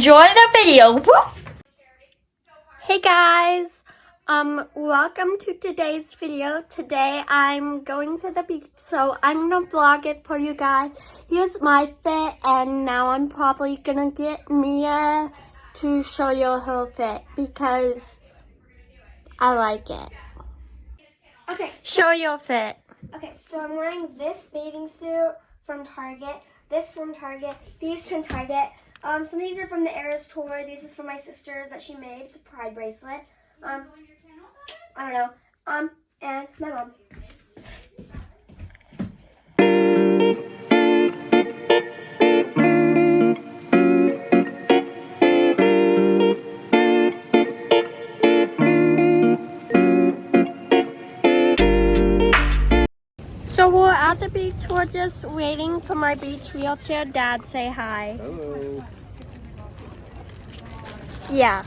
enjoy the video. Woo! Hey guys, welcome to today's video. Today I'm going to the beach, so I'm gonna vlog it for you guys. Here's my fit, and now I'm probably gonna get Mia to show you her fit because I like it. Okay, show your fit. Okay, so I'm wearing this bathing suit from Target, this from Target, these from Target. So these are from the Eras tour. This is from my sister's that she made. It's a pride bracelet. I don't know. And my mom. So we're at the beach. We're just waiting for my beach wheelchair. Dad, say hi. Hello. Yeah.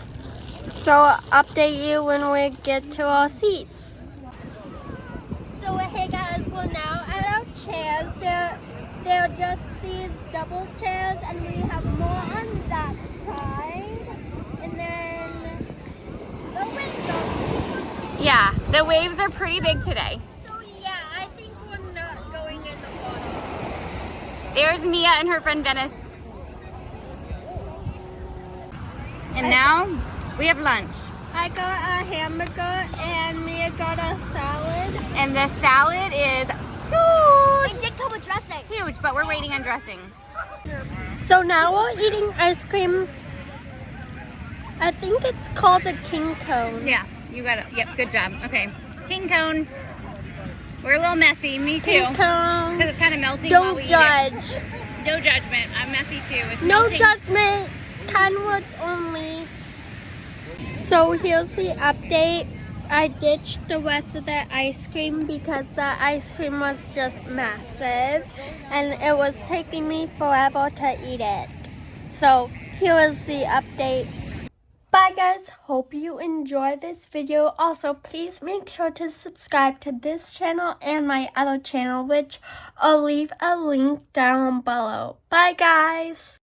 So update you when we get to our seats. So hey guys, we're now at our chairs. They're just these double chairs, and we have more on that side. And then the windows. Yeah, the waves are pretty big today. So yeah, I think we're not going in the water. There's Mia and her friend Venice. And now we have lunch. I got a hamburger and Mia got a salad. And the salad is huge. It did come with dressing. Huge, but we're waiting on dressing. So now we're eating ice cream. I think it's called a king cone. Yeah, you got it. Yep, good job. Okay, king cone. We're a little messy, me too. King cone. Because it's kind of melting while Don't we eat judge. it. No judgment. I'm messy too. It's No melting. judgment. 10 words only. So here's the update. I ditched the rest of the ice cream because the ice cream was just massive and it was taking me forever to eat it. So here is the update. Bye guys, hope you enjoyed this video. Also, please make sure to subscribe to this channel and my other channel, which I'll leave a link down below. Bye guys!